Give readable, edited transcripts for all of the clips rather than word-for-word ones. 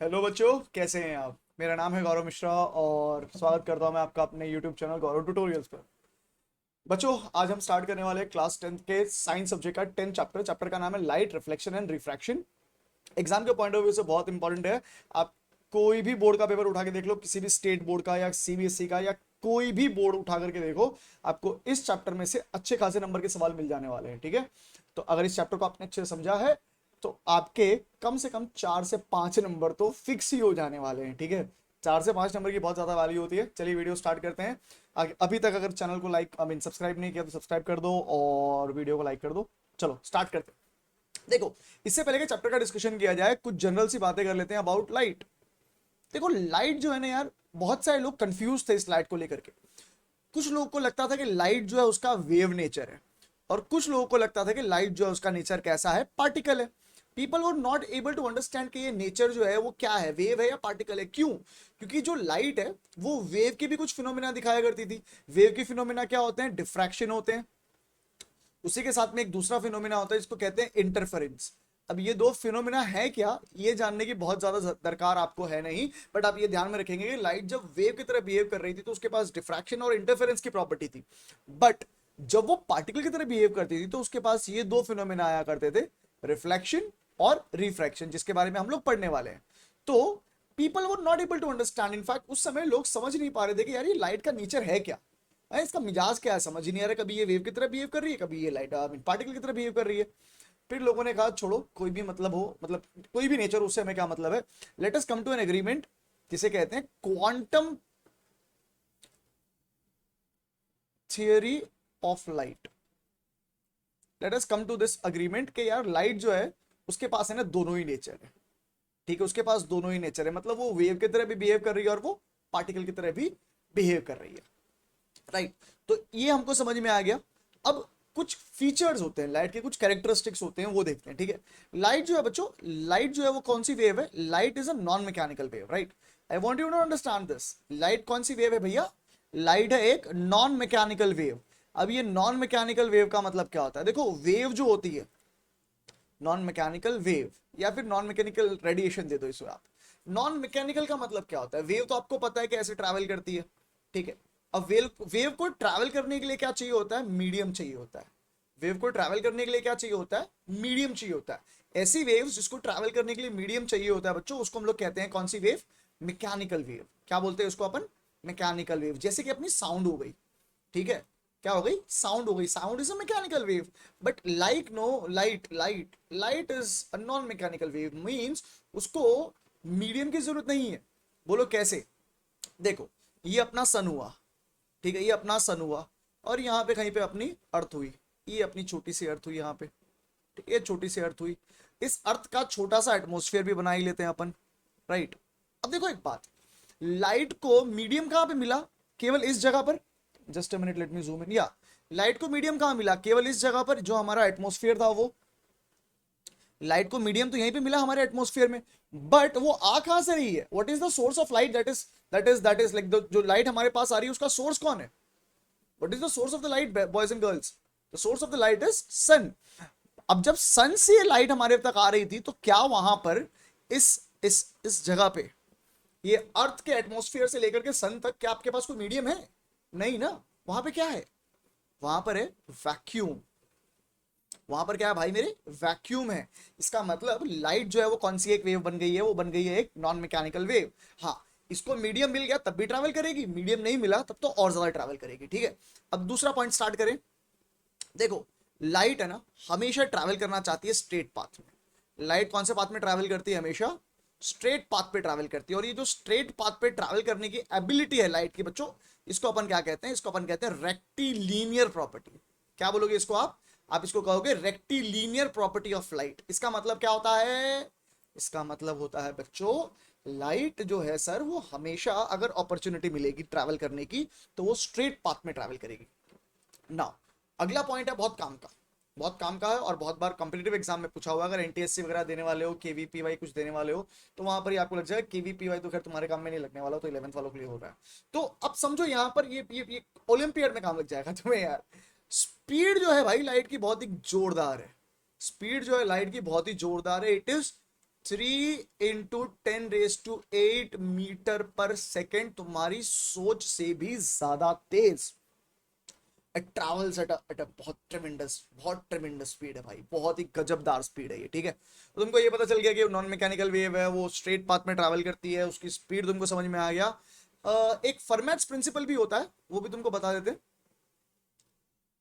Hello बच्चों, कैसे हैं आप। मेरा नाम है गौरव मिश्रा और स्वागत करता हूं मैं आपका अपने यूट्यूब चैनल गौरव ट्यूटोरियल्स पर। बच्चों, आज हम स्टार्ट करने वाले हैं क्लास 10th के साइंस सब्जेक्ट का 10 चैप्टर का नाम है light reflection and refraction. Exam के पॉइंट ऑफ व्यू से बहुत इंपॉर्टेंट है। आप कोई भी बोर्ड का पेपर उठा के देख लो, किसी भी स्टेट बोर्ड का या सीबीएसई का या कोई भी बोर्ड उठा करके देखो, आपको इस चैप्टर में से अच्छे खासे नंबर के सवाल मिल जाने वाले हैं। ठीक है, तो अगर इस चैप्टर को आपने अच्छे से समझा है तो आपके कम से कम 4 से 5 नंबर तो फिक्स ही हो जाने वाले हैं। ठीक है, 4 से 5 नंबर की बहुत ज्यादा वैल्यू होती है। चलिए वीडियो स्टार्ट करते हैं। अभी तक अगर चैनल को सब्सक्राइब नहीं किया तो सब्सक्राइब कर दो और वीडियो को लाइक कर दो। चलो स्टार्ट करते हैं। देखो, इससे पहले कि चैप्टर का डिस्कशन किया जाए, कुछ जनरल सी बातें कर लेते हैं अबाउट लाइट। देखो, लाइट जो है ना यार, बहुत सारे लोग कंफ्यूज थे इस लाइट को लेकर के। कुछ लोगों को लगता था कि लाइट जो है उसका वेव नेचर है, और कुछ लोगों को लगता था कि लाइट जो है उसका नेचर कैसा है, पार्टिकल है। People were not able to understand कि ये नेचर जो है वो क्या है, वेव है या पार्टिकल है। क्यों? क्योंकि जो लाइट है वो वेव की भी कुछ फिनोमिना दिखाया करती थी। वेव की फिनोमिना क्या होते हैं? डिफ्रैक्शन होते हैं। उसी के साथ में एक दूसरा फिनोमिना होता है जिसको कहते हैं इंटरफेरेंस। अब ये दो फिनोमिना है क्या, ये जानने की बहुत ज्यादा दरकार आपको है नहीं, बट आप ये ध्यान में रखेंगे कि लाइट जब वेव की तरह बिहेव कर रही थी तो उसके पास डिफ्रैक्शन और इंटरफेरेंस की प्रॉपर्टी थी। बट जब वो पार्टिकल की तरह बिहेव करती थी तो उसके पास ये दो फिनोमिना आया करते थे, रिफ्लेक्शन और रिफ्रैक्शन, जिसके बारे में हम लोग पढ़ने वाले हैं। तो people were not able to understand, in fact उस समय लोग समझ नहीं पा रहे थे कि यार ये लाइट का नेचर है क्या है, इसका मिजाज क्या है, समझ ही नहीं आ रहा। कभी ये वेव की तरह बिहेव कर रही है, कभी ये लाइट पार्टिकल की तरह बिहेव कर रही है। फिर लोगों ने कहा छोड़ो, कोई भी मतलब हो, मतलब कोई भी नेचर, उससे हमें क्या मतलब है। Let us come to an agreement, जिसे कहते हैं quantum theory of light. Let us come to this agreement कि यार लाइट जो है उसके पास है ना दोनों ही नेचर है। ठीक है, उसके पास दोनों ही नेचर है, मतलब वो वेव की तरह भी बिहेव कर रही है और वो पार्टिकल की तरह भी बिहेव कर रही है। राइट, तो ये हमको समझ में आ गया। अब कुछ फीचर्स होते हैं लाइट के, कुछ कैरेक्टरिस्टिक्स होते हैं, वो देखते हैं। ठीक है, लाइट जो है बच्चों, लाइट जो है वो कौन सी वेव है? Light is a non mechanical wave. Right, I want you to understand this. Light कौन सी वेव है भैया? लाइट है एक नॉन मैकेनिकल वेव। अब ये नॉन मैकेनिकल वेव का मतलब क्या होता है? देखो, वेव जो होती है, नॉन मैकेनिकल वेव या फिर नॉन मैकेनिकल रेडिएशन दे दो इसको आप। नॉन मैकेनिकल का मतलब क्या होता है? वेव तो आपको पता है कि ऐसे ट्रैवल करती है। ठीक है, अब वेव वेव को ट्रैवल करने के लिए क्या चाहिए होता है? मीडियम चाहिए होता है। वेव को ट्रैवल करने के लिए क्या चाहिए होता है? मीडियम चाहिए होता है। ऐसी वेव्स जिसको ट्रैवल करने के लिए मीडियम चाहिए होता है बच्चों, उसको हम लोग कहते हैं कौन सी वेव? Mechanical wave. क्या बोलते हैं उसको अपन? Mechanical wave. जैसे कि अपनी साउंड हो गई। ठीक है, क्या हो गई? साउंड हो गई। Sound is a mechanical wave. But like no, light is a non mechanical wave, means उसको मीडियम की जरूरत नहीं है। बोलो कैसे? देखो, ये अपना सन हुआ। ठीक है, ये अपना सन हुआ और यहाँ पे कहीं पे अपनी अर्थ हुई। ये अपनी छोटी सी अर्थ हुई यहाँ पे। ठीक है, ये छोटी सी अर्थ हुई। इस अर्थ का छोटा सा एटमोस्फेयर भी बना ही लेते हैं अपन। राइट, अब देखो एक बात, लाइट को मीडियम कहां पे मिला? केवल इस जगह पर। Just a minute, let me zoom in. या लाइट को मीडियम कहां मिला? केवल इस जगह पर, जो हमारा एटमोस्फियर था वो। लाइट को मीडियम तो यहीं पे मिला हमारे एटमोस्फियर में। बट वो आ कहां से रही है? What is the source of light? That is like जो लाइट हमारे पास आ रही है उसका सोर्स कौन है? What is the source of the light, boys and girls? The source of the light is sun. अब जब सन से लाइट हमारे तक आ रही थी तो क्या वहां पर इस जगह पे, ये अर्थ के एटमॉस्फेयर से लेकर के सन तक, क्या आपके पास कोई मीडियम है? नहीं ना। वहां पे क्या है? वहां पर है वैक्यूम। वहां पर क्या है भाई मेरे? वैक्यूम है। इसका मतलब लाइट जो है वो कौन सी एक वेव बन गई है? वो बन गई है एक नॉन मैकेनिकल वेव। हाँ, इसको मीडियम मिल गया तब भी ट्रैवल करेगी, मीडियम नहीं मिला तब तो और ज्यादा ट्रैवल करेगी। ठीक है, अब दूसरा पॉइंट स्टार्ट करें। देखो, लाइट है ना, हमेशा ट्रैवल करना चाहती है स्ट्रेट पाथ में। लाइट कौन से पाथ में ट्रैवल करती है? हमेशा स्ट्रेट पाथ पे ट्रैवल करती है। और ये जो स्ट्रेट पाथ पे ट्रैवल करने की एबिलिटी है लाइट की बच्चों, इसको अपन क्या कहते हैं? इसको अपन कहते हैं रेक्टिलीनियर प्रॉपर्टी। क्या बोलोगे इसको आप इसको कहोगे रेक्टिलीनियर प्रॉपर्टी ऑफ लाइट। इसका मतलब क्या होता है? इसका मतलब होता है बच्चों, लाइट जो है सर, वो हमेशा अगर अपॉर्चुनिटी मिलेगी ट्रैवल करने की तो वो स्ट्रेट पाथ में ट्रैवल करेगी ना। अगला पॉइंट है बहुत काम का, बहुत काम का है और बहुत बार कंपटीटिव एग्जाम में पूछा हुआ। अगर एनटीएससी वगैरह देने वाले हो, केवीपीवाई कुछ देने वाले हो, तो वहां पर ही आपको लग जाएगा। केवीपीवाई तो खैर तुम्हारे काम में नहीं लगने वाला, तो 11th वालों के लिए हो रहा है। तो अब समझो यहाँ पर ये ओलंपियड में काम लग जाएगा तुम्हें यार। स्पीड जो है भाई लाइट की बहुत ही जोरदार है। स्पीड जो है लाइट की बहुत ही जोरदार है। इट इज 3 × 10⁸ मीटर पर सेकेंड तुम्हारी सोच से भी ज्यादा तेज। इट ट्रैवल्स एट अ बहुत ट्रेमेंडस स्पीड है भाई, बहुत ही गजबदार स्पीड है ये, ठीक है। तो तुमको ये पता चल गया कि नॉन मैकेनिकल वेव है, वो स्ट्रेट पाथ में ट्रैवल करती है, उसकी स्पीड तुमको समझ में आ गया। एक फर्मैट्स प्रिंसिपल भी होता है, वो भी तुमको बता देते हैं।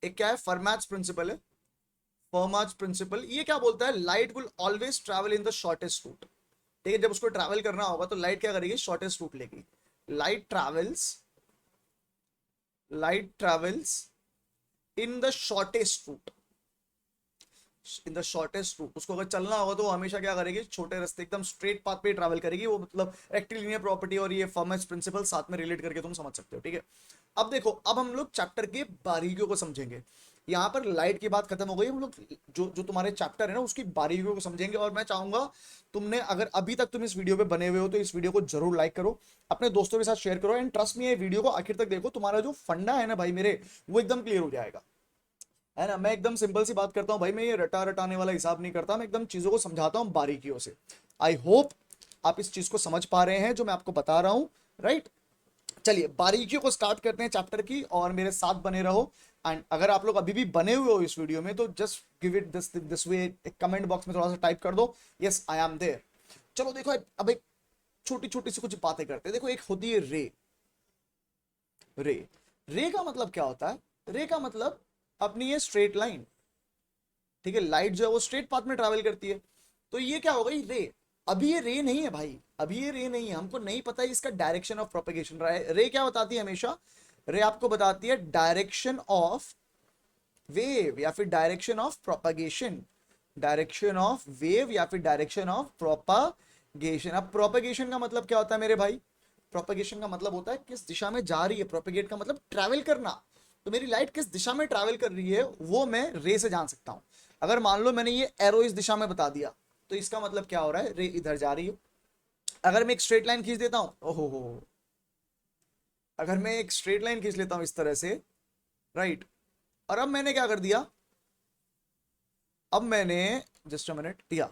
एक क्या है, फर्मैट्स प्रिंसिपल है। फर्माच प्रिंसिपल ये क्या बोलता है, light will always travel in the shortest route. ठीक है, जब उसको ट्रैवल करना होगा तो लाइट क्या करेगी, शॉर्टेस्ट रूट लेगी। Light travels light travels in the shortest route. In the shortest route, उसको अगर चलना होगा तो वो हमेशा क्या करेगी, छोटे रास्ते एकदम स्ट्रेट पाथ पे ट्रैवल करेगी वो, मतलब रेक्टिलिनियर प्रॉपर्टी और ये फर्मेस प्रिंसिपल साथ में रिलेट करके तुम समझ सकते हो, ठीक है। अब देखो, अब हम लोग चैप्टर के बारीकियों को समझेंगे। यहाँ पर लाइट की बात खत्म हो गई, हम लोग जो जो तुम्हारे चैप्टर है ना उसकी बारीकियों को समझेंगे। और मैं चाहूंगा तुमने, अगर अभी तक तुम इस वीडियो पे बने हुए हो तो इस वीडियो को जरूर लाइक करो, अपने दोस्तों के साथ शेयर करो, एंड ट्रस्ट मी ये वीडियो को आखिर तक देखो, तुम्हारा जो फंडा है ना भाई मेरे, वो एकदम क्लियर हो जाएगा, है ना। मैं एकदम सिंपल सी बात करता हूँ भाई, मैं ये रटा रटाने वाला हिसाब नहीं करता, मैं एकदम चीजों को समझाता हूँ बारीकियों से। आई होप आप इस चीज को समझ पा रहे हैं जो मैं आपको बता रहा हूँ, राइट। चलिए बारीकियों को स्टार्ट करते हैं चैप्टर की, और मेरे साथ बने रहो। एंड अगर आप लोग अभी भी बने हुए हो इस वीडियो में तो just give it this way, एक कमेंट बॉक्स में थोड़ा सा टाइप कर दो, यस आई एम देयर। चलो देखो, अब एक छोटी छोटी सी कुछ बातें करते हैं। देखो, एक होती है रे। रे रे का मतलब क्या होता है, रे का मतलब अपनी ये स्ट्रेट लाइन, ठीक है। लाइट जो है वो स्ट्रेट पाथ में ट्रैवल करती है, तो ये क्या हो गई, रे। अभी ये रे नहीं है भाई, अभी ये रे नहीं है, हमको नहीं पता है इसका डायरेक्शन ऑफ प्रोपेगेशन। रे क्या बताती है हमेशा, रे आपको बताती है डायरेक्शन ऑफ वेव या फिर direction of propagation, direction of wave या फिर डायरेक्शन ऑफ प्रोपागेशन। अब प्रोपेगेशन का मतलब क्या होता है मेरे भाई, प्रोपेगेशन का मतलब होता है किस दिशा में जा रही है, प्रोपेगेट का मतलब ट्रैवल करना। तो मेरी लाइट किस दिशा में ट्रैवल कर रही है वो मैं रे से जान सकता हूं। अगर मान लो मैंने ये एरो इस दिशा में बता दिया तो इसका मतलब क्या हो रहा है, रे इधर जा रही है। अगर मैं एक स्ट्रेट लाइन खींच देता हूं, ओहो हो, अगर मैं एक स्ट्रेट लाइन खींच लेता हूं इस तरह से, राइट, और अब मैंने क्या कर दिया, अब मैंने जस्ट अ मिनट दिया,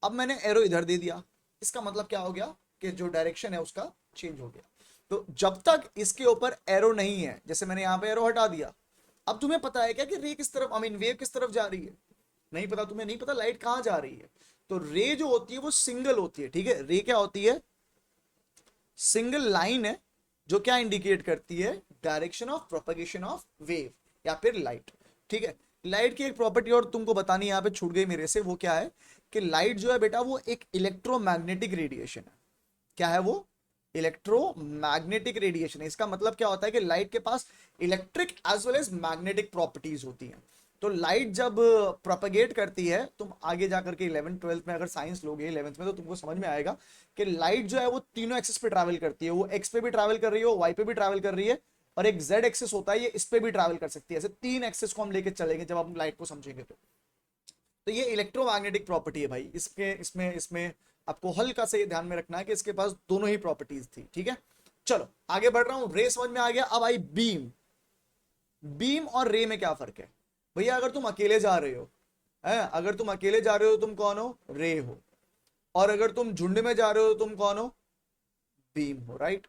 अब मैंने एरो इधर दे दिया, इसका मतलब क्या हो गया कि जो डायरेक्शन है उसका चेंज हो गया। तो जब तक इसके ऊपर एरो नहीं है, जैसे मैंने यहां पे एरो हटा दिया, अब तुम्हें पता है क्या कि रे किस तरफ, आई मीन वेव किस तरफ जा रही है, नहीं पता, तुम्हें नहीं पता लाइट कहां जा रही है। तो रे जो होती है वो सिंगल होती है, ठीक है। रे क्या होती है, सिंगल लाइन है जो क्या इंडिकेट करती है, direction of propagation of wave या फिर लाइट, ठीक है। लाइट की एक प्रॉपर्टी और तुमको बतानी यहां पे छूट गई मेरे से, वो क्या है कि लाइट जो है बेटा वो एक इलेक्ट्रोमैग्नेटिक रेडिएशन है। क्या है वो, इलेक्ट्रोमैग्नेटिक रेडिएशन है। इसका मतलब क्या होता है कि लाइट के पास electric as well as magnetic properties होती हैं। तो लाइट जब प्रोपेगेट करती है, तुम आगे जाकर के 11th 12th में अगर साइंस लोगे 11th में तो तुमको समझ में आएगा कि लाइट जो है वो तीनों एक्सिस पे ट्रैवल करती है। वो एक्स पे भी ट्रैवल कर रही है, वाई पे भी ट्रैवल कर रही है, और एक जेड एक्सिस होता है, ये इस पे भी ट्रैवल कर सकती है। ऐसे तीन एक्सिस को हम लेके चलेंगे जब हम लाइट को समझेंगे तो ये इलेक्ट्रोमैग्नेटिक प्रॉपर्टी है भाई। इसके इसमें इसमें आपको हल्का से ध्यान में रखना है कि इसके पास दोनों ही प्रॉपर्टीज थी, ठीक है। चलो आगे बढ़ रहा हूं, रे समझ में आ गया। अब आई बीम। बीम और रे में क्या फर्क है भैया, अगर तुम अकेले जा रहे हो, है, अगर तुम अकेले जा रहे हो तुम कौन हो, रे हो, और अगर तुम झुंड में जा रहे हो तुम कौन हो, बीम हो, right.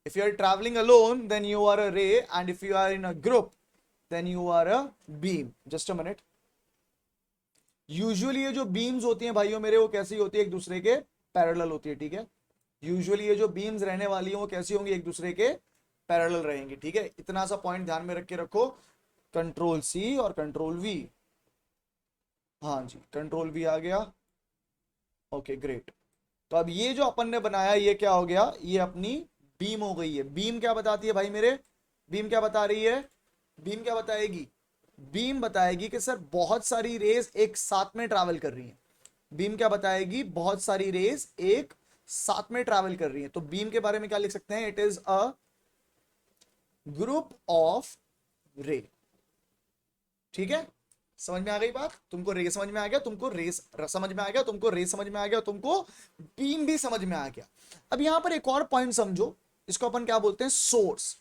If you are travelling alone then you are a ray, and if you are in a group then you are a beam. Just a minute. Usually ये जो बीम्स होती हैं भाइयों मेरे, वो कैसी होती है, एक दूसरे के पैरेलल होती है, ठीक है। यूजुअली ये जो बीम्स रहने वाली हैं वो कैसी होंगी, एक दूसरे के पैरेलल रहेंगी, ठीक है। इतना सा पॉइंट ध्यान में रख के रखो। कंट्रोल सी और कंट्रोल वी, हाँ जी कंट्रोल वी आ गया, ओके ग्रेट। तो अब ये जो अपन ने बनाया ये क्या हो गया, ये अपनी बीम हो गई है। बीम क्या बताती है भाई मेरे, बीम क्या बता रही है, बीम क्या बताएगी, बीम बताएगी कि सर बहुत सारी रेज एक साथ में ट्रैवल कर रही हैं। बीम क्या बताएगी, बहुत सारी रेज एक साथ में ट्रैवल कर रही हैं। तो बीम के बारे में क्या लिख सकते हैं, it is a group of रे, ठीक है। समझ में आ गई बात, तुमको रे समझ में आ गया, तुमको रेस समझ में आ गया, तुमको रे समझ में आ गया, तुमको बीम भी समझ में आ गया। अब यहां पर एक और पॉइंट समझो, इसको अपन क्या बोलते हैं, सोर्स।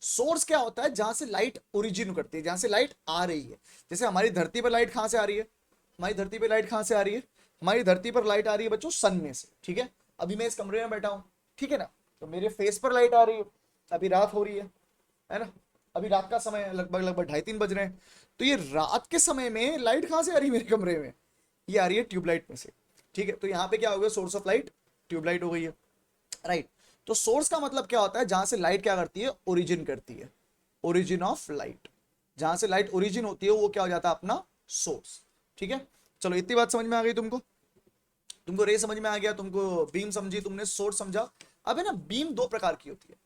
सोर्स क्या होता है, जहां से लाइट ओरिजिन करती है, जहां से लाइट आ रही है। जैसे हमारी धरती पर लाइट कहां से आ रही है, हमारी धरती पे लाइट कहां से आ रही है, हमारी धरती पर लाइट आ रही है बच्चों सन में से, ठीक है। अभी मैं इस कमरे में बैठा हूं, ठीक है ना, तो मेरे फेस पर लाइट आ रही है। अभी रात हो रही है ना, अभी रात का समय है, लगभग लगभग 2:30-3 बज रहे हैं। तो ये रात के समय में लाइट कहाँ से आ रही है मेरे कमरे में? ये आ रही है ट्यूबलाइट में से, ठीक है। तो यहाँ पे क्या हो गया, सोर्स ऑफ लाइट ट्यूबलाइट हो गई है, राइट। तो सोर्स का मतलब क्या होता है, जहां से लाइट क्या करती है, ओरिजिन करती है, ओरिजिन ऑफ लाइट। जहां से लाइट ओरिजिन होती है वो क्या हो जाता है, अपना सोर्स, ठीक है। चलो इतनी बात समझ में आ गई तुमको? तुमको रे समझ में आ गया, तुमको बीम समझी तुमने, सोर्स समझा। अब है ना, बीम दो प्रकार की होती है।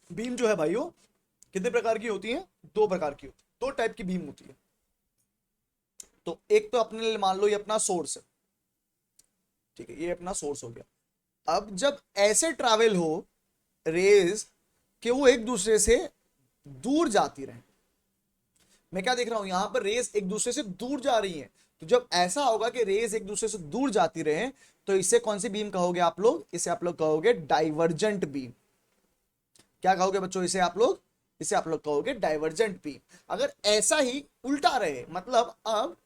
बीम जो है भाइयों कितने प्रकार की होती है? दो प्रकार की होती है, दो टाइप की बीम होती है। तो एक तो अपने लिए मान लो ये अपना सोर्स है, ठीक है, ये अपना सोर्स हो गया। अब जब ऐसे ट्रैवल हो रेज कि वो एक दूसरे से दूर जाती रहे, मैं क्या देख रहा हूं यहां पर, रेस एक दूसरे से दूर जा रही हैं। तो जब ऐसा होगा कि रेस एक दूसरे से दूर जाती रहे, तो इसे कौन सी बीम कहोगे आप लोग? इसे आप लोग कहोगे डाइवर्जेंट बीम। क्या कहोगे बच्चों इसे आप लोग? इसे आप लोग कहोगे डाइवर्जेंट बीम। अगर ऐसा ही उल्टा रहे, मतलब अब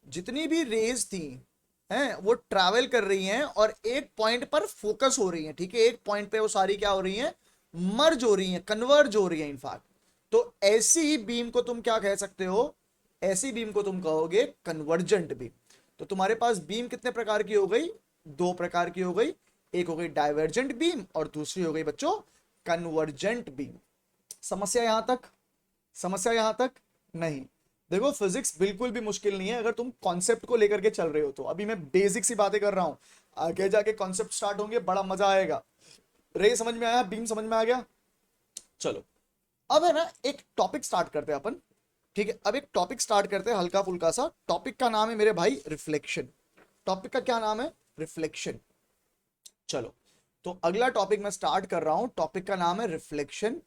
जितनी भी रेज थी हैं वो ट्रैवल कर रही हैं और एक पॉइंट पर फोकस हो रही हैं, ठीक है, एक पॉइंट पे वो सारी क्या हो रही हैं, मर्ज हो रही हैं, कन्वर्ज हो रही हैं इनफैक्ट। तो ऐसी बीम को तुम क्या कह सकते हो? ऐसी बीम को तुम कहोगे कन्वर्जेंट बीम। तो तुम्हारे पास बीम कितने प्रकार की हो गई? दो प्रकार की हो गई। एक हो गई डाइवर्जेंट बीम और दूसरी हो गई बच्चों कन्वर्जेंट बीम। समस्या यहां तक? समस्या यहां तक? नहीं। देखो फिजिक्स बिल्कुल भी मुश्किल नहीं है अगर तुम कॉन्सेप्ट को लेकर के चल रहे हो तो। अभी मैं बेसिक सी बातें कर रहा हूं, आगे जाके कॉन्सेप्ट स्टार्ट होंगे, बड़ा मजा आएगा। रे समझ में आया, बीम समझ में आ गया? चलो अब है ना एक टॉपिक स्टार्ट करते हैं अपन, ठीक है। अब एक टॉपिक स्टार्ट करते हैं हल्का फुल्का सा। टॉपिक का नाम है मेरे भाई रिफ्लेक्शन। टॉपिक का क्या नाम है? रिफ्लेक्शन। चलो तो अगला टॉपिक मैं स्टार्ट कर रहा हूं, टॉपिक का नाम है रिफ्लेक्शन।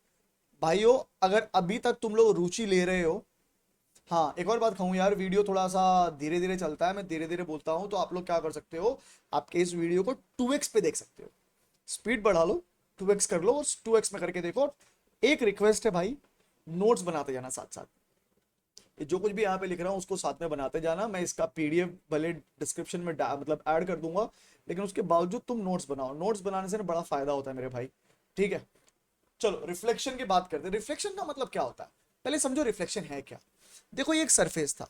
भाइयों अगर अभी तक तुम लोग रुचि ले रहे हो, हाँ एक और बात कहूँ यार, वीडियो थोड़ा सा धीरे धीरे चलता है, मैं धीरे धीरे बोलता हूँ, तो आप लोग क्या कर सकते हो, आपके इस वीडियो को 2x पे देख सकते हो, स्पीड बढ़ा लो, 2x कर लो और 2x में करके देखो। एक रिक्वेस्ट है भाई, नोट्स बनाते जाना साथ साथ, ये जो कुछ भी यहाँ पे लिख रहा हूँ उसको साथ में बनाते जाना। मैं इसका पीडीएफ भले डिस्क्रिप्शन में मतलब ऐड कर दूंगा, लेकिन उसके बावजूद तुम नोट्स बनाओ, नोट्स बनाने से ना बड़ा फायदा होता है मेरे भाई, ठीक है। चलो रिफ्लेक्शन की बात करते हैं। रिफ्लेक्शन का मतलब क्या होता है, पहले समझो रिफ्लेक्शन है क्या। देखो ये एक सरफेस था,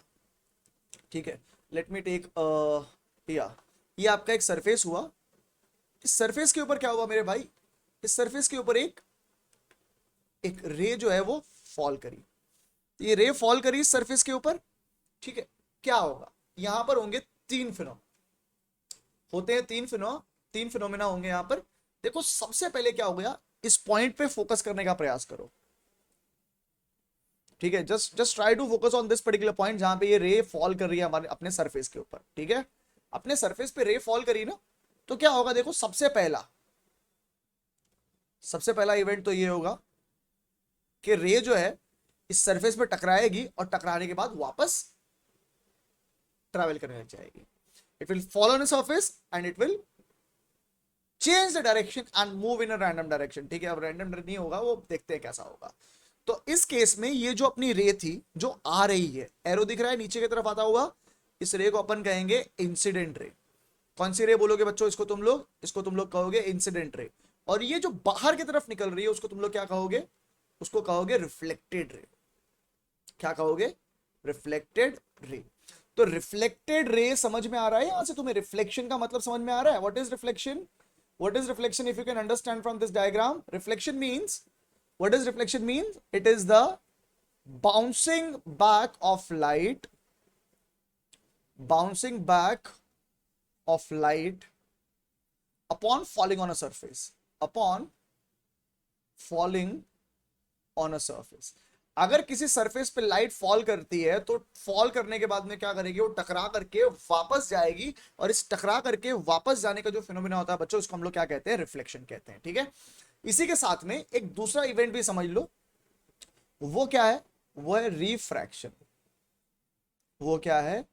ठीक है, लेट मी टेक या ये आपका एक सरफेस हुआ। इस सरफेस के ऊपर क्या हुआ मेरे भाई, इस सरफेस के ऊपर एक एक रे जो है वो फॉल करी। ये रे फॉल करी इस सरफेस के ऊपर, ठीक है। क्या होगा, यहां पर होंगे तीन फिनो, होते हैं तीन फिनो, तीन फिनोमिना होंगे यहां पर। देखो सबसे पहले क्या हो गया, इस पॉइंट पे फोकस करने का प्रयास करो, ठीक है। Just just try to focus on this particular point जहां पे ये रे फॉल कर रही है हमारे अपने सरफेस के ऊपर, ठीक है। अपने सरफेस पे रे फॉल करी ना, तो क्या होगा देखो, सबसे पहला इवेंट तो ये होगा कि रे जो है इस सरफेस पे टकराएगी और टकराने के बाद वापस ट्रैवल करने लग जाएगी। It will follow on surface and it will change the direction and move in a random direction, ठीक है। अब रैंडम नहीं होगा, वो देखते हैं कैसा होगा। तो इस केस में ये जो अपनी रे थी जो आ रही है, एरो दिख रहा है नीचे की तरफ आता हुआ, इस रे को अपन कहेंगे इंसिडेंट रे। कौन सी रे बोलोगे बच्चों इसको तुम लोग? इसको तुम लोग कहोगे इंसिडेंट रे। और ये जो बाहर की तरफ निकल रही है उसको तुम लोग क्या कहोगे? उसको कहोगे रिफ्लेक्टेड रे। क्या कहोगे? Reflected ray. तो रिफ्लेक्टेड रे समझ में आ रहा है यहां से तुम्हें? रिफ्लेक्शन का मतलब समझ में आ रहा है? What is reflection? What is reflection? If you can understand from this diagram, reflection means, what does reflection mean? It is the bouncing back of light, bouncing back of light upon falling on a surface, upon falling on a surface. अगर किसी surface पे light fall करती है तो fall करने के बाद में क्या करेगी, वो टकरा करके वापस जाएगी, और इस टकरा करके वापस जाने का जो फिनोमेना होता है बच्चों, उसको हम लोग क्या कहते हैं? रिफ्लेक्शन कहते हैं, ठीक है। इसी के साथ में एक दूसरा इवेंट भी समझ लो, वो क्या है? वो है रिफ्रैक्शन। वो क्या है?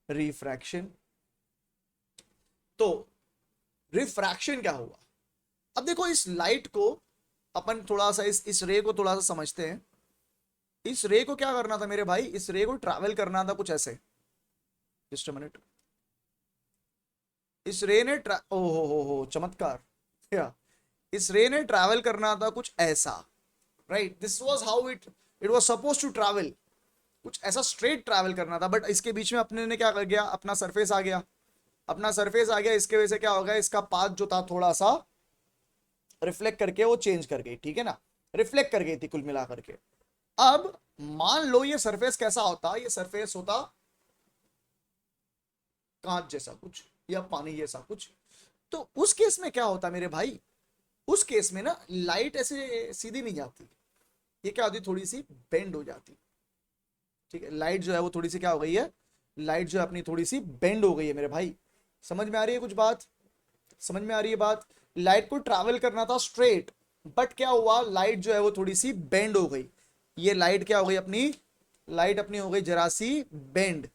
रिफ्रैक्शन। तो रिफ्रैक्शन क्या हुआ? अब देखो इस लाइट को अपन थोड़ा सा इस रे को थोड़ा सा समझते हैं। इस रे को क्या करना था मेरे भाई, इस रे को ट्रैवल करना था कुछ ऐसे, जस्ट अ मिनट, इस रे ने ओ हो चमत्कार, क्या, इस रे ने ट्रैवल करना था कुछ ऐसा, right, this was how it it was suppose to travel, कुछ ऐसा स्ट्रेट ट्रैवल करना था, बट इसके बीच में अपने ने क्या कर गया, अपना सरफेस आ गया, अपना सरफेस आ गया, इसके वजह से क्या होगा, इसका पाथ जो था थोड़ा सा रिफ्लेक्ट करके वो चेंज कर गई, ठीक है ना, रिफ्लेक्ट कर गई थी कुल मिला करके। अब मान लो ये सरफेस कैसा होता, ये सरफेस होता कांच जैसा कुछ या पानी जैसा कुछ, तो उस केस में क्या होता मेरे भाई, उस केस में ना लाइट ऐसे सीधी नहीं जाती, ये क्या होती, थोड़ी सी बेंड हो जाती, ठीक है, लाइट जो है वो थोड़ी सी क्या हो गई है, लाइट जो है अपनी थोड़ी सी बेंड हो गई है मेरे भाई। समझ में आ रही है कुछ बात, समझ में आ रही है बात, लाइट को ट्रैवल करना था स्ट्रेट, बट क्या हुआ, लाइट जो है वो थोड़ी सी बेंड हो गई, ये लाइट क्या हो गई अपनी, लाइट अपनी हो गई जरा सी बेंड।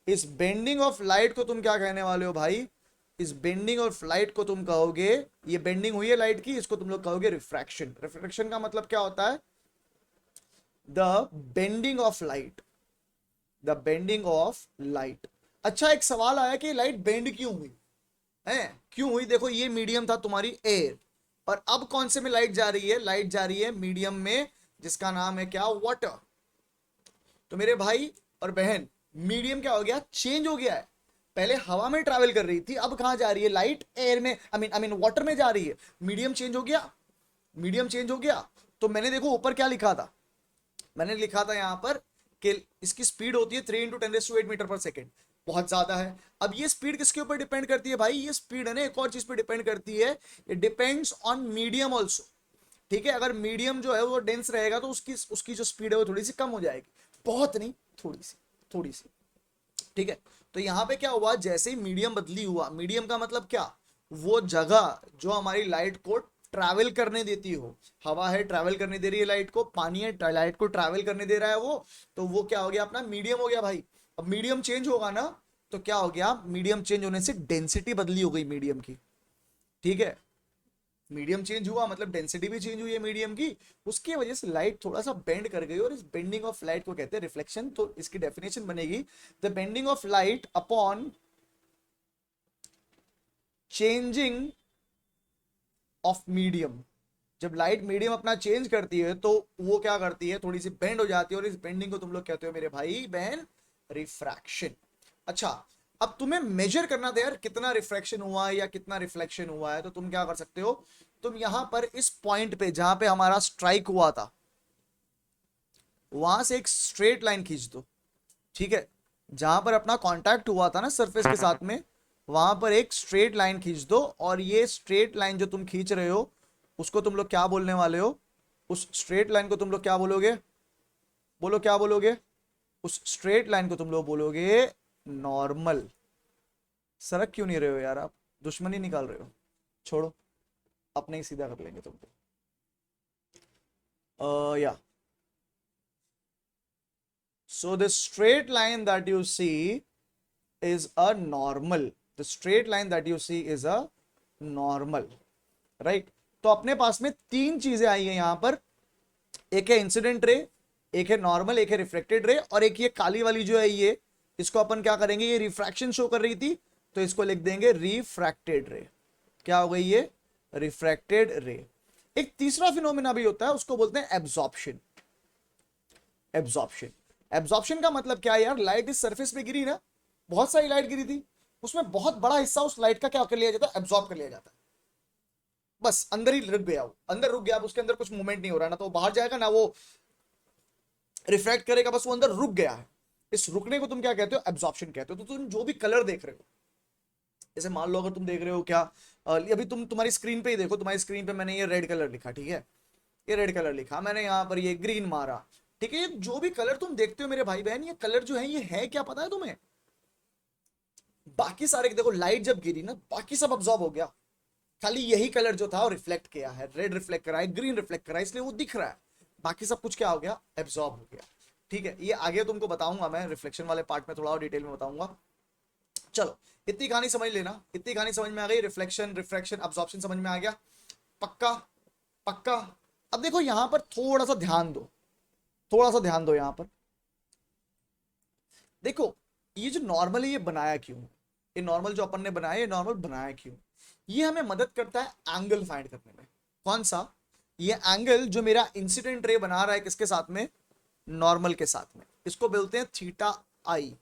इस बेंडिंग ऑफ लाइट को तुम क्या कहने वाले हो भाई, इस बेंडिंग ऑफ लाइट को तुम कहोगे, ये बेंडिंग हुई है लाइट की, इसको तुम लोग कहोगे रिफ्रैक्शन। रिफ्रैक्शन का मतलब क्या होता है, the bending of light, the bending of light. अच्छा एक सवाल आया कि लाइट बेंड क्यों हुई है, क्यों हुई, देखो ये मीडियम था तुम्हारी एयर, और अब कौन से में लाइट जा रही है, लाइट जा रही है मीडियम में जिसका नाम है क्या, वाटर। तो मेरे भाई और बहन, मीडियम क्या हो गया, चेंज हो गया है, पहले हवा में ट्रैवल कर रही थी, अब कहां जा रही है, लाइट एयर में, आई मीन वाटर में जा रही है, मीडियम चेंज हो गया, मीडियम चेंज हो गया। तो मैंने देखो ऊपर क्या लिखा था, मैंने लिखा था यहां पर कि इसकी स्पीड होती है 3 × 10⁸ मीटर पर सेकेंड, बहुत ज्यादा है। अब ये स्पीड किसके ऊपर डिपेंड करती है भाई, ये स्पीड है ना एक और चीज पे डिपेंड करती है, it depends on medium also, ठीक है, अगर मीडियम जो है वो डेंस रहेगा तो उसकी उसकी जो स्पीड है वो थोड़ी सी कम हो जाएगी, बहुत नहीं, थोड़ी सी, थोड़ी सी, ठीक है। तो यहां पे क्या हुआ, जैसे ही मीडियम बदली हुआ, मीडियम का मतलब क्या, वो जगह जो हमारी लाइट को ट्रैवल करने देती हो, हवा है ट्रैवल करने दे रही है लाइट को, पानी है लाइट को ट्रैवल करने दे रहा है वो, तो वो क्या हो गया अपना मीडियम हो गया भाई। अब मीडियम चेंज होगा ना, तो क्या हो गया, मीडियम चेंज होने से डेंसिटी बदली हो गई मीडियम की, ठीक है, मीडियम चेंज हुआ मतलब डेंसिटी भी चेंज हुई है मीडियम की, उसकी वजह से लाइट थोड़ा सा बेंड कर गई, और इस बेंडिंग ऑफ लाइट को कहते हैं रिफ्लेक्शन। तो इसकी डेफिनेशन बनेगी, the bending of light upon changing of medium, जब लाइट मीडियम अपना चेंज करती है तो वो क्या करती है, थोड़ी सी बेंड हो जाती है, और इस बेंडिंग को तुम लोग कहते हो मेरे भाई बहन रिफ्रैक्शन। अच्छा अब तुम्हें मेजर करना था यार कितना रिफ्रैक्शन हुआ है या कितना रिफ्लेक्शन हुआ है, तो तुम क्या कर सकते हो, तुम यहां पर इस पॉइंट पे जहां पे हमारा स्ट्राइक हुआ था, वहां से एक स्ट्रेट लाइन खींच दो, ठीक है, जहां पर अपना कांटेक्ट हुआ था ना सरफेस के साथ में, वहां पर एक स्ट्रेट लाइन खींच दो, और ये स्ट्रेट लाइन जो तुम खींच रहे हो उसको तुम लोग क्या बोलने वाले हो, उस स्ट्रेट लाइन को तुम लोग क्या बोलोगे, बोलो क्या बोलोगे, उस स्ट्रेट लाइन को तुम लोग बोलोगे नॉर्मल। सरक क्यों नहीं रहे हो यार आप, दुश्मनी निकाल रहे हो, छोड़ो, अपने ही सीधा कर लेंगे तुमको। या so the straight line that you see is a normal, the straight line that you see is a normal, right। तो अपने पास में तीन चीजें आई हैं यहां पर, एक है इंसिडेंट रे, एक है नॉर्मल, एक है रिफ्लेक्टेड रे, और एक ये काली वाली जो है ये, इसको अपन क्या करेंगे, ये रिफ्रैक्शन शो कर रही थी तो इसको लिख देंगे रिफ्रैक्टेड रे। क्या हो गई ये, रिफ्रैक्टेड रे। एक तीसरा फिनोमेना भी होता है उसको बोलते हैं एब्जॉर्प्शन। एब्जॉर्प्शन, एब्जॉर्प्शन का मतलब क्या है यार, लाइट इस सरफेस पे गिरी ना, बहुत सारी लाइट गिरी थी, उसमें बहुत बड़ा हिस्सा उस लाइट का क्या कर लिया जाता है, एब्जॉर्ब कर लिया जाता है, बस अंदर ही रुक गया, वो अंदर रुक गया, उसके अंदर कुछ मूवमेंट नहीं हो रहा, ना तो वो बाहर जाएगा ना वो रिफ्रैक्ट करेगा, बस वो अंदर रुक गया है। इस रुकने को तुम क्या कहते हो, एब्जॉर्प्शन कहते हो। तो तुम जो भी कलर देख रहे हो, जैसे मान लो अगर तुम देख रहे हो क्या, अभी तुम तुम्हारी स्क्रीन पे ही देखो, तुम्हारी स्क्रीन पे मैंने ये रेड कलर लिखा, ठीक है, ये रेड कलर लिखा मैंने, यहाँ पर ये ग्रीन मारा, ठीक है, ये जो भी कलर तुम देखते हो मेरे भाई बहन, ये कलर जो है ये है क्या पता है तुम्हें, बाकी सारे देखो लाइट जब गिरी ना बाकी सब अब्सॉर्ब हो गया, खाली यही कलर जो था वो रिफ्लेक्ट किया है, रेड रिफ्लेक्ट करा है, ग्रीन रिफ्लेक्ट करा है, इसलिए वो दिख रहा है, बाकी सब कुछ क्या हो गया, एब्सॉर्ब हो गया, ठीक है। ये आगे तुमको बताऊंगा मैं रिफ्लेक्शन वाले पार्ट में, थोड़ा और डिटेल में बताऊंगा। चलो इतनी कहानी समझ लेना, इतनी कहानी समझ में आ गई, रिफ्लेक्शन रिफ्रैक्शन अब्सॉर्प्शन समझ में आ गया, पक्का, पक्का। अब देखो यहां पर थोड़ा सा ध्यान दो, थोड़ा सा ध्यान दो यहां पर। देखो ये जो नॉर्मल है ये बनाया क्यों, ये नॉर्मल जो अपन ने बनाया ये नॉर्मल बनाया क्यों, ये हमें मदद करता है एंगल फाइंड करने में। कौन सा, ये एंगल जो मेरा इंसिडेंट रे बना रहा है किसके साथ में, नॉर्मल के साथ में, इसको बोलते हैं थीटा आई।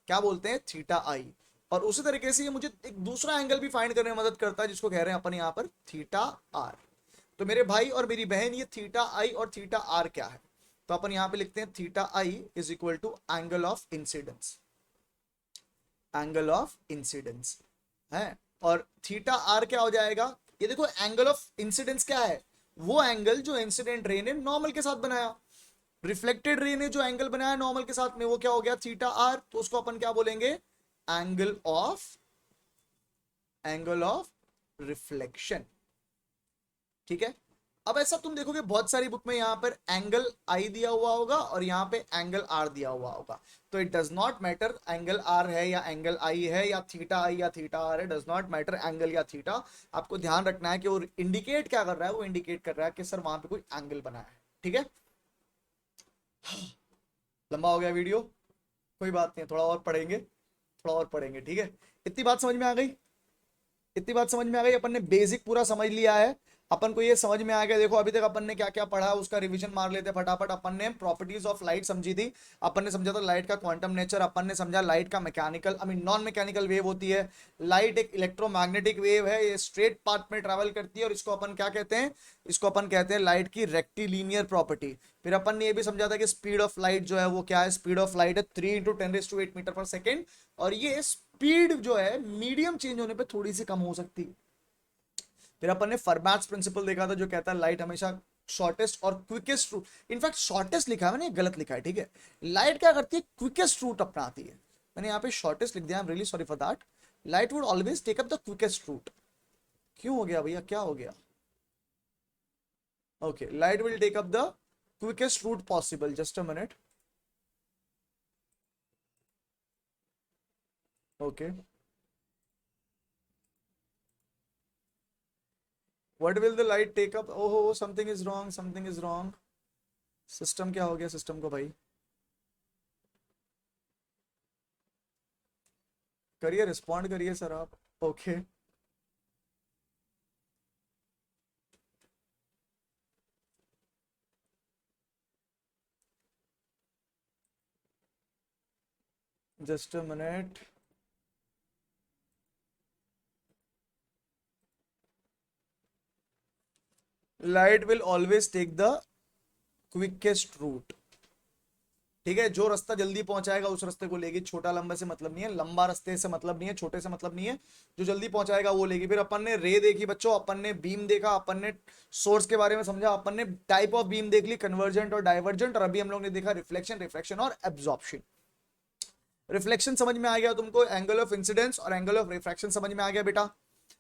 क्या बोलते हैं, थीटा आई। और उसी तरीके से ये मुझे एक दूसरा एंगल भी फाइंड करने में मदद करता है जिसको कह रहे हैं अपन यहां पर थीटा आर। तो मेरे भाई और मेरी बहन ये थीटा आई और थीटा आर क्या है, तो अपन यहां पे लिखते हैं theta I is equal to angle of incidence, angle of incidence है। और थीटा आर क्या हो जाएगा, ये देखो एंगल ऑफ इंसिडेंस क्या है, वो एंगल जो इंसिडेंट रे ने नॉर्मल के साथ बनाया, रिफ्लेक्टेड रे ने जो एंगल बनाया नॉर्मल के साथ में वो क्या हो गया, थीटा आर। तो उसको अपन क्या बोलेंगे, एंगल ऑफ रिफ्लेक्शन। ठीक है। अब ऐसा तुम देखोगे बहुत सारी बुक में यहाँ पर एंगल आई दिया हुआ होगा और यहाँ पे एंगल आर दिया हुआ होगा। तो it does not matter angle R है या एंगल आई है या थीटा आई या थीटा आर है, डज नॉट मैटर एंगल या थीटा। आपको ध्यान रखना है कि वो इंडिकेट क्या कर रहा है, वो इंडिकेट कर रहा है कि सर वहां पे कोई एंगल बना है। ठीक है, लंबा हो गया वीडियो, कोई बात नहीं, थोड़ा और पढ़ेंगे, थोड़ा और पढ़ेंगे। ठीक है, इतनी बात समझ में आ गई, इतनी बात समझ में आ गई, अपन ने बेसिक पूरा समझ लिया है। अपन को ये समझ में आ गया, देखो अभी तक अपन ने क्या क्या पढ़ा उसका रिवीजन मार लेते फटाफट। अपन ने प्रॉपर्टीज ऑफ लाइट समझी थी, अपन ने समझा था लाइट का क्वांटम नेचर, अपन ने समझा लाइट का mechanical I mean non mechanical wave होती है, लाइट एक इलेक्ट्रोमैग्नेटिक वेव है, ये स्ट्रेट पाथ में ट्रैवल करती है और इसको अपन क्या कहते हैं, इसको अपन कहते हैं लाइट की रेक्टिलीनियर प्रॉपर्टी। फिर अपन ने ये भी समझा था कि स्पीड ऑफ लाइट जो है वो क्या है, स्पीड ऑफ लाइट है 3 × 10⁸ मीटर पर सेकेंड, और ये स्पीड जो है मीडियम चेंज होने पे थोड़ी सी कम हो सकती है। फिर अपन ने फरमैट्स प्रिंसिपल देखा था जो कहता है लाइट हमेशा शॉर्टेस्ट और क्विकेस्ट रूट, इनफैक्ट शॉर्टेस्ट लिखा है मैंने, गलत लिखा है। ठीक है, लाइट क्या करती है, क्विकेस्ट रूट अपनाती है, मैंने यहाँ पे शॉर्टेस्ट लिख दिया, I am really sorry for that. Light would always take up the quickest route. क्यों हो गया भैया, क्या हो गया, okay, light will take up the quickest route possible, just a minute, okay. What will the light take up? Oh, something is wrong, something is wrong. System क्या हो गया सिस्टम को भाई, करिए रिस्पॉन्ड करिए सर आप, okay. Just a minute, light will always take the quickest route. ठीक है, जो रास्ता जल्दी पहुंचाएगा उस रास्ते को लेगी, छोटा लंबे से मतलब नहीं है, लंबा रास्ते से मतलब नहीं है, छोटे से मतलब नहीं है, जो जल्दी पहुंचाएगा वो लेगी। फिर अपन ने रे देखी बच्चों, अपन ने बीम देखा, अपन ने सोर्स के बारे में समझा, अपन ने टाइप ऑफ बीम देख ली, कन्वर्जेंट और डाइवर्जेंट, और अभी हम लोग ने देखा रिफ्लेक्शन, रिफ्रैक्शन और एब्जॉर्प्शन। रिफ्लेक्शन समझ में आ गया तुमको, एंगल ऑफ इंसिडेंस और एंगल ऑफ रिफ्रैक्शन समझ में आ गया बेटा,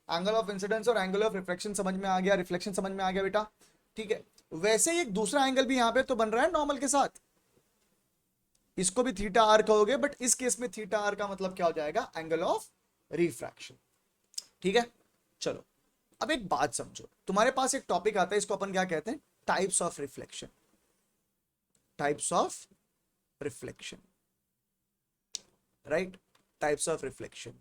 एंगल ऑफ इंसिडेंस और एंगल ऑफ रिफ्लेक्शन समझ में आ गया, रिफ्लेक्शन समझ में आ गया बेटा। ठीक है, वैसे ही एक दूसरा एंगल भी यहाँ पे तो बन रहा है नॉर्मल के साथ, इसको भी थीटा आर कहोगे, बट इस केस में थीटा आर का मतलब क्या हो जाएगा, एंगल ऑफ रिफ्रैक्शन। ठीक है, चलो अब एक बात समझो, तुम्हारे पास एक टॉपिक आता है, इसको अपन क्या कहते हैं, types of reflection, types of reflection, right, types of reflection.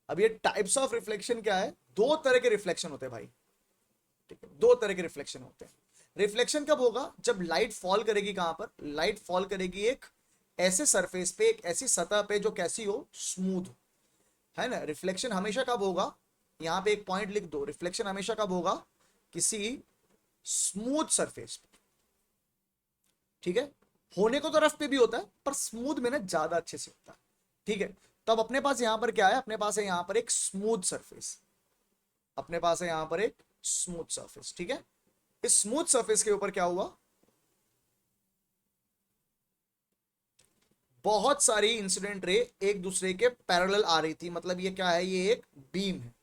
अब ये टाइप्स ऑफ रिफ्लेक्शन क्या है, दो तरह के रिफ्लेक्शन होते हैं भाई। ठीक है, दो तरह के रिफ्लेक्शन होते हैं। रिफ्लेक्शन कब होगा, जब लाइट फॉल करेगी, कहां पर, लाइट फॉल करेगी एक ऐसे सरफेस पे, एक ऐसी सतह पे जो कैसी हो, स्मूथ हो, है ना। रिफ्लेक्शन हमेशा कब होगा, यहां पे एक पॉइंट लिख दो, रिफ्लेक्शन हमेशा कब होगा, किसी स्मूथ सरफेस पे। ठीक है, होने को तो रफ पे भी होता है पर स्मूथ में ना ज्यादा अच्छे से होता है। ठीक है, तो अब अपने पास यहां पर क्या है, अपने पास है यहां पर एक स्मूथ सरफेस, अपने पास है यहां पर एक स्मूथ सरफेस। ठीक है, इस स्मूथ सरफेस के ऊपर क्या हुआ, बहुत सारी इंसिडेंट रे एक दूसरे के पैरेलल आ रही थी, मतलब ये क्या है, ये एक बीम है।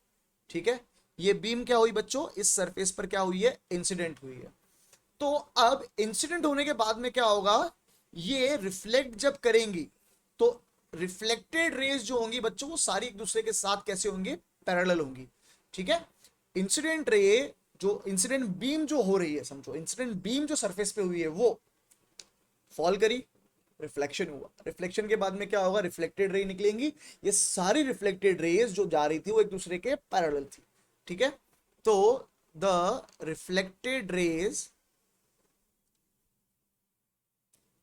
ठीक है, ये बीम क्या हुई बच्चों, इस सरफेस पर क्या हुई है, इंसिडेंट हुई है। तो अब इंसिडेंट होने के बाद में क्या होगा, ये रिफ्लेक्ट जब करेंगी तो रिफ्लेक्टेड रेज जो होंगी बच्चों वो सारी एक दूसरे के साथ कैसे होंगे, पैरेलल होंगी। ठीक है, इंसिडेंट रे जो इंसिडेंट बीम जो हो रही है, समझो इंसिडेंट बीम जो सरफेस पे हुई है वो फॉल करी, रिफ्लेक्शन हुआ, रिफ्लेक्शन के बाद में क्या होगा, रिफ्लेक्टेड रे निकलेंगी। ये सारी रिफ्लेक्टेड रेज जो जा रही थी वो एक दूसरे के पैरेलल थी, ठीक है। तो द रिफ्लेक्टेड रेज,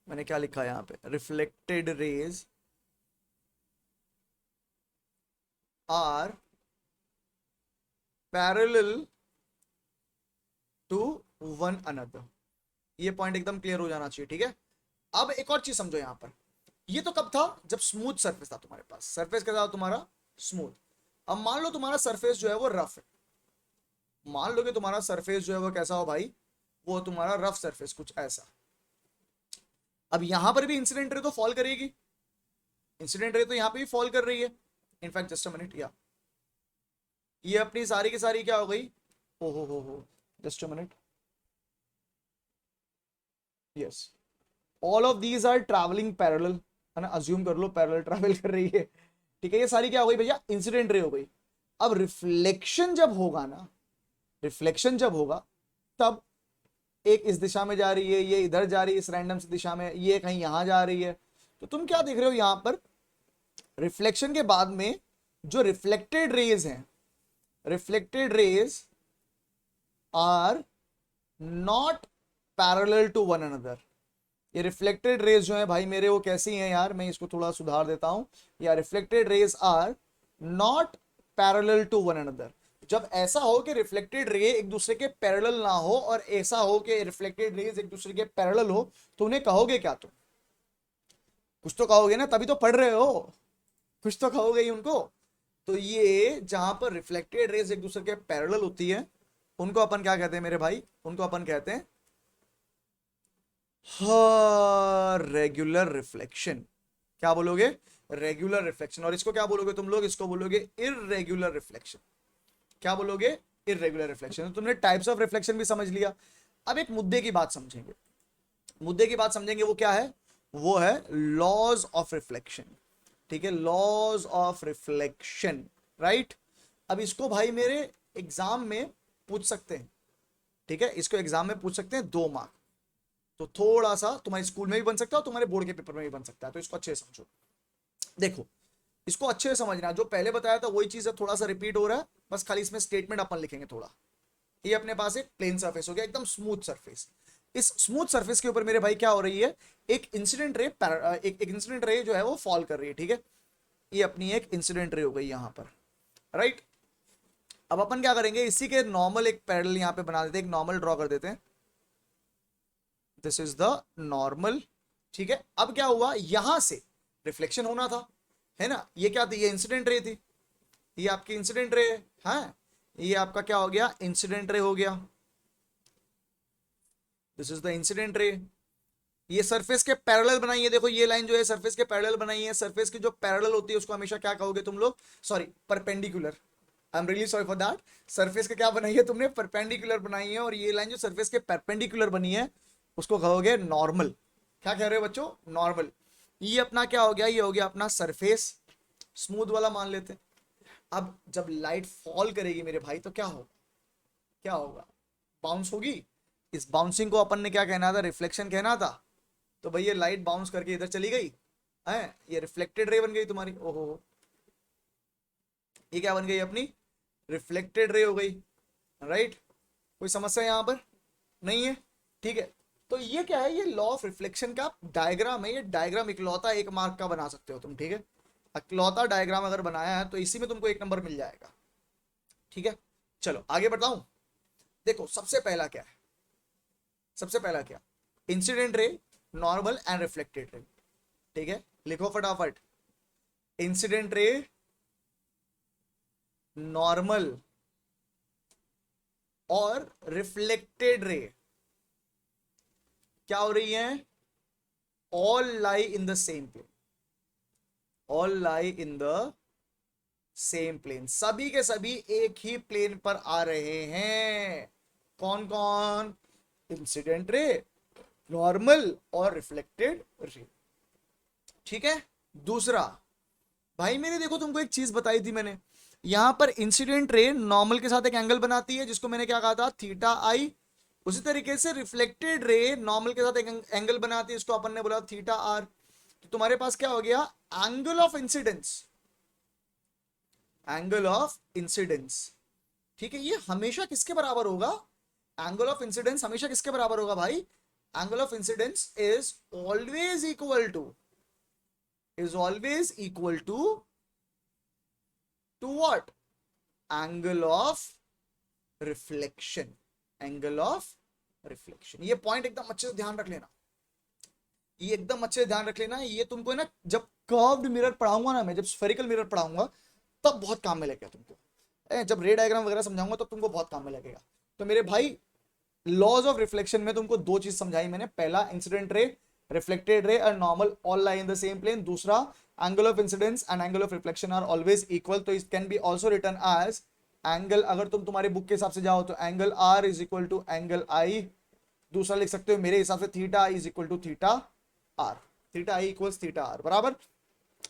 मैंने क्या लिखा है यहां पे, reflected rays are parallel to one another. ये पॉइंट एकदम क्लियर हो जाना चाहिए, ठीक है। अब एक और चीज समझो यहां पर, ये तो कब था, जब स्मूथ सरफेस था तुम्हारे पास, सरफेस कैसा था तुम्हारा, स्मूथ। अब मान लो तुम्हारा सरफेस जो है वो रफ है, मान लो कि तुम्हारा सरफेस जो है वो कैसा हो भाई, वो तुम्हारा रफ सरफेस कुछ ऐसा। अब यहां पर भी इंसिडेंट रे तो फॉल करेगी, इंसिडेंट रे तो यहां पे भी फॉल कर रही है। इनफैक्ट जस्ट अ मिनट, या ये अपनी सारी की सारी क्या हो गई, ओ हो, just a minute, yes, all of these are travelling parallel, है ना, अज्यूम कर लो पैरेलल ट्रैवल कर रही है, ठीक है। ये सारी क्या हो गई भैया, इंसिडेंट रे हो गई। अब रिफ्लेक्शन जब होगा ना, रिफ्लेक्शन जब होगा तब एक इस दिशा में जा रही है, ये इधर जा रही है इस रैंडम सी दिशा में, ये कहीं यहां जा रही है। तो तुम क्या देख रहे हो यहां पर, रिफ्लेक्शन के बाद में जो रिफ्लेक्टेड रेज हैं, reflected rays are not parallel to one another. ये रिफ्लेक्टेड रेज जो है भाई मेरे, वो कैसी हैं यार, मैं इसको थोड़ा सुधार देता हूं, या reflected rays are not parallel to one another. जब ऐसा हो कि रिफ्लेक्टेड रे एक दूसरे के पैरेलल ना हो, और ऐसा हो कि रिफ्लेक्टेड रेज एक दूसरे के पैरेलल हो, तो उन्हें कहोगे क्या, तुम कुछ तो कहोगे ना, तभी तो पढ़ रहे हो, कुछ तो कहोगे ही उनको। तो ये जहां पर रिफ्लेक्टेड रेज एक दूसरे के पैरेलल होती है, उनको अपन क्या कहते हैं मेरे भाई, उनको अपन कहते हैं रेगुलर रिफ्लेक्शन। क्या बोलोगे, रेगुलर रिफ्लेक्शन। और इसको क्या बोलोगे तुम लोग, इसको बोलोगे इररेगुलर रिफ्लेक्शन। क्या बोलोगे, इररेगुलर रिफ्लेक्शन। तो तुमने टाइप्स ऑफ रिफ्लेक्शन भी समझ लिया। अब एक मुद्दे की बात समझेंगे, मुद्दे की बात समझेंगे, वो क्या है, वो है लॉज ऑफ रिफ्लेक्शन, ठीक है, लॉज ऑफ रिफ्लेक्शन, राइट। अब इसको भाई मेरे एग्जाम में पूछ सकते हैं, ठीक है, इसको एग्जाम में पूछ सकते हैं 2 मार्क। तो थोड़ा सा तुम्हारे स्कूल में भी बन सकता है और तुम्हारे बोर्ड के पेपर में भी बन सकता है, तो इसको अच्छे से समझो। देखो, इसको अच्छे से समझना, जो पहले बताया था वही चीज है, थोड़ा सा रिपीट हो रहा है, बस खाली इसमें स्टेटमेंट अपन लिखेंगे थोड़ा। ये अपने पास एक प्लेन सरफेस हो गया, एकदम स्मूथ सरफेस। इस स्मूथ सरफेस के ऊपर मेरे भाई क्या हो रही है, एक इंसिडेंट रे, एक इंसिडेंट रे जो है वो फॉल कर रही है, ठीक है। ये अपनी एक इंसिडेंट रे हो गई यहां पर, राइट। अब अपन क्या करेंगे, इसी के नॉर्मल एक पैरेलल यहां पे बना देते हैं, एक नॉर्मल ड्रॉ कर देते हैं, दिस इज द नॉर्मल, ठीक है। अब क्या हुआ, यहां से रिफ्लेक्शन होना था, है ना, ये क्या थी, ये इंसिडेंट रे थी, ये आपकी इंसिडेंट रे है, हाँ? ये आपका क्या हो गया, इंसिडेंट रे हो गया, this is the incident ray. ये सरफेस के पैरेलल बनाई है, देखो ये लाइन जो है सरफेस के पैरेलल बनाई है। सरफेस की जो पैरेलल होती है उसको हमेशा क्या कहोगे तुम लोग, sorry perpendicular, I am really sorry for that. Surface के क्या बनाई है तुमने, परपेंडिकुलर बनाई है, और ये लाइन जो सरफेस के परपेंडिकुलर बनी है उसको कहोगे नॉर्मल। क्या कह रहे हो बच्चों, नॉर्मल। ये अपना क्या हो गया, ये हो गया अपना सरफेस, स्मूथ वाला मान लेते हैं। अब जब लाइट फॉल करेगी मेरे भाई तो क्या होगा, क्या होगा, बाउंस होगी। इस बाउंसिंग को अपन ने क्या कहना था, रिफ्लेक्शन कहना था। तो भाई ये लाइट बाउंस करके इधर चली गई है, ये रिफ्लेक्टेड रे बन गई तुम्हारी, ओहो, ये क्या बन गई अपनी, रिफ्लेक्टेड रे हो गई, राइट। कोई समस्या यहां पर नहीं है, ठीक है। तो ये क्या है, ये लॉ ऑफ रिफ्लेक्शन का डायग्राम है। ये डायग्राम इकलौता 1 मार्क का बना सकते हो तुम, ठीक है। इकलौता डायग्राम अगर बनाया है तो इसी में तुमको 1 नंबर मिल जाएगा, ठीक है। चलो आगे बताऊं, देखो सबसे पहला क्या है, सबसे पहला क्या, incident ray, normal and reflected ray, ठीक है। लिखो फटाफट, इंसिडेंट रे, नॉर्मल और रिफ्लेक्टेड रे क्या हो रही है, all lie in the same plane, all lie in the same plane, सभी के सभी एक ही प्लेन पर आ रहे हैं। कौन कौन, इंसिडेंट रे, नॉर्मल और रिफ्लेक्टेड रे, ठीक है। दूसरा भाई मेरे, देखो तुमको एक चीज बताई थी मैंने, यहां पर इंसिडेंट रे नॉर्मल के साथ एक एंगल बनाती है जिसको मैंने क्या कहा था, थीटा आई, उसी तरीके से रिफ्लेक्टेड रे नॉर्मल के साथ एक एंगल बनाती है, इसको अपन ने बोला थीटा आर। तो तुम्हारे पास क्या हो गया, angle of incidence, angle of incidence. ठीक है, ये हमेशा किसके बराबर होगा, एंगल ऑफ इंसिडेंस हमेशा किसके बराबर होगा भाई, angle of incidence is always equal to, is always equal to what, angle of reflection, angle of reflection. ये पॉइंट एकदम अच्छे से ध्यान रख लेना, ये एकदम अच्छे से ध्यान रख लेना। ये तुमको ना जब कर्व्ड मिरर पढ़ाऊंगा ना मैं, जब स्फेरिकल मिरर पढ़ाऊंगा तब बहुत काम में लगेगा तुमको। जब रे डायग्राम वगैरह समझाऊंगा तब तुमको बहुत काम में लगेगा। तो मेरे भाई लॉज ऑफ रिफ्लेक्शन में तुमको दो चीज समझाई मैंने, पहला इंसिडेंट रे, रिफ्लेक्टेड रे और normal all lie in the same plane. दूसरा angle of incidence and angle of reflection are always equal. तो it can be also written as angle, अगर तुम तुम्हारे बुक के हिसाब से जाओ तो angle R is equal to angle I. दूसरा लिख सकते हो मेरे हिसाब से theta I is equal to theta R, theta I equals theta R बराबर।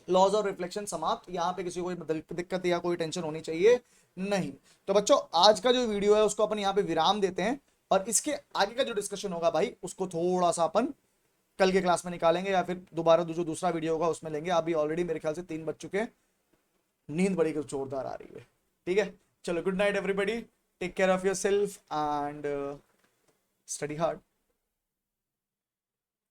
लॉज ऑफ रिफ्लेक्शन समाप्त। यहाँ पे किसी को कोई दिक्कत या कोई टेंशन होनी चाहिए नहीं। तो बच्चों आज का जो वीडियो है उसको अपन यहाँ पे विराम देते हैं, और इसके आगे का जो डिस्कशन होगा भाई उसको थोड़ा सा अपन कल के क्लास में निकालेंगे, या फिर दोबारा जो दूसरा वीडियो होगा उसमें लेंगे। अभी ऑलरेडी मेरे ख्याल से 3 बज चुके हैं, नींद बड़ी जोरदार आ रही है। ठीक है, चलो good night everybody, take care of yourself and study hard.